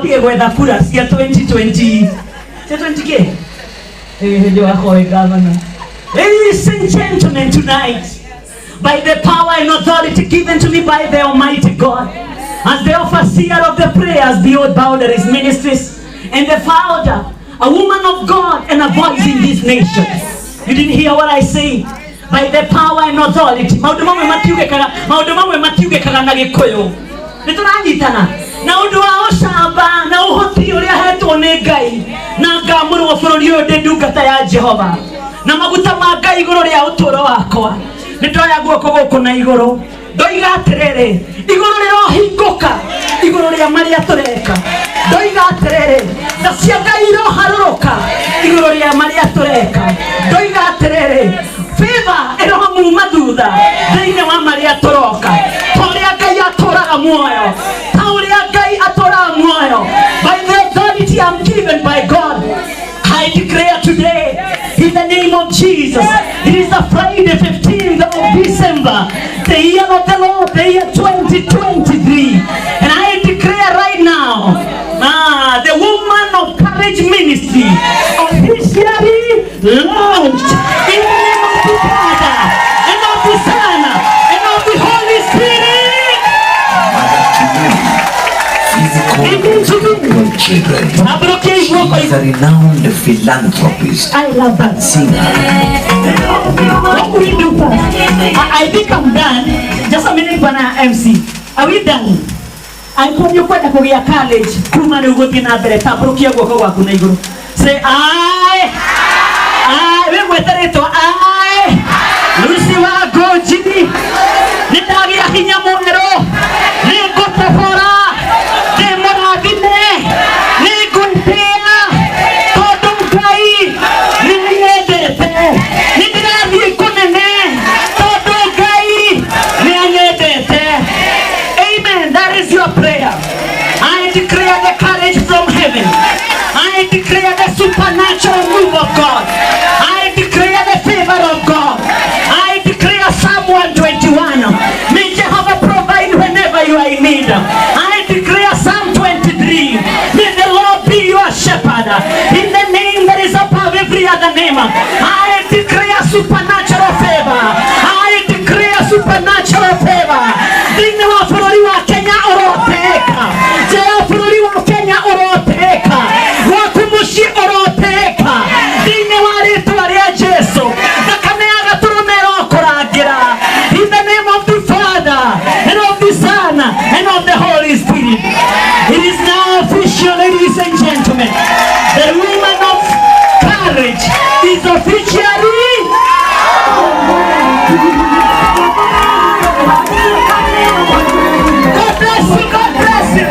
Whether kura sia 2020. 20K. Ladies and gentlemen, tonight, by the power and authority given to me by the Almighty God, as the overseer of the prayers, the old Boundaries Ministries, and the founder, a woman of God and a voice in this nation. You didn't hear what I say? By the power and authority. Maundu mamwe matiuge kaga na gikoyo. Nituranyitana. Na undu wa ucamba na uhoti uria hetwo ni Ngai. Na ngamurwo bururi uyu ndi ndungata ya Jehova. Na maguta ma Ngai iguru ria uturo wakwa. Nitoya guoko guku na iguru. Ndoiga atiriri, iguru rirohinguka, iguru ria maria tureka. Ndoiga atiriri, tha cia Ngai iroharuruka, iguru ria maria tureka. Ndoiga atiriri, favor irohamuma thutha thiini wa maria turoka. Toria Ngai aturaga muoyo, tauria Ngai aturaga muoyo. By the authority I'm given by God, I declare today, in the name of Jesus, it is the Friday 15th of December, the year of the Lord, the year 2023. And I declare right now, the Woman of Courage Ministry officially launched in the name of the Father, and of the Son, and of the Holy Spirit. Children. She's a renowned philanthropist. I love that singer. What will we do first? I think I'm done. Just a minute, Bwana MC. Are we done? I come you kwenda kugia college. Kuma ni ugothi na mbere. Taburukia guoko gwaku na iguru. Say I. We mweteretwo I. Lucy wa Njeri. Nitagia hinya mwerũ. Nĩngũtobora. I declare the supernatural move of God. I declare the favor of God. I declare Psalm 121. May Jehovah provide whenever you are in need. I declare Psalm 23. May the Lord be your shepherd. In the name that is above every other name. I declare supernatural favor. I declare supernatural favor. Dini wa furori wa Kenya oroteka. Jaya furori wa Kenya oroteka. Wakumushi oroteka. Dini wa ritu wa ria Jesu. Nakameaga turumero koragira. In the name of the Father, and of the Son, and of the Holy Spirit. It is now official, ladies and gentlemen. The woman of courage is officially God bless you, God bless you.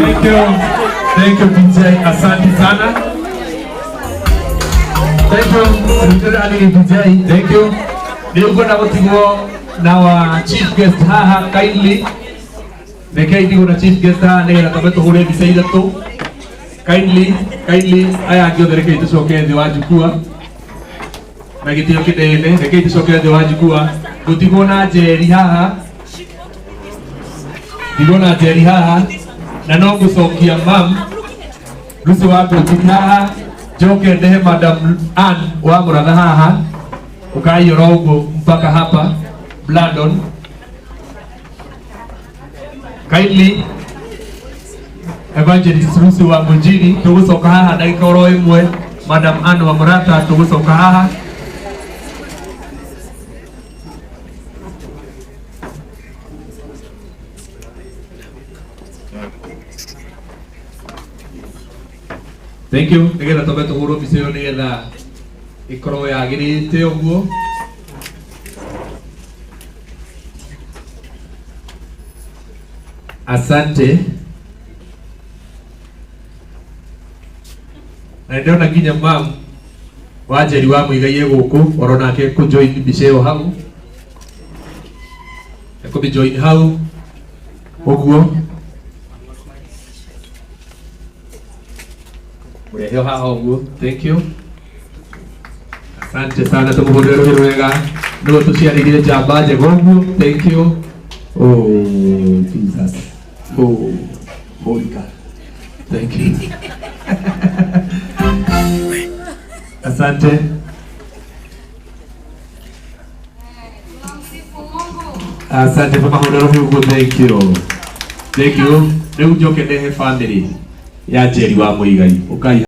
Thank you, DJ. Asante sana. Thank you, DJ. Thank you. Nilikuwa na kutigwa na wa chief guest haha kindly. Nekei tigo na chief guest haha nega tabeto hule bisaida to. Kindly aya agio dereke ito soke de wajukua. Nagitio kidene nekei ito soke de wajukua. Kutigwa na Njeri haha. Digona Njeri haha. Na no gucokia mam rusu wako haha joke ndehe Madam Ann Wamuratha haha ukaiora ugo mpaka hapa Blandon. Kindly Evangelist rusu wa Ngunjiri tugucoka haha ndagika oro imwe. Madam Ann Wamuratha tugucoka haha. Thank you. Nigera tobeto huru biseyo nigera ikoro ya girite oguo. Asante. Na ndio na ginya mam wa Njeri wa Muigai guku orona ke ku join biseyo hau. Eko bi join hau oguo. Thank you. Asante sana tumuhudero hirwega. Ndio tusiarigire jamba jegogu. Thank you. Oh Jesus. Oh Holy God. Thank you. Asante. Asante kwa mahudero hiyo. Thank you. Thank you. Leo joke ndehe family ya Njeri wa Muigai. Ukai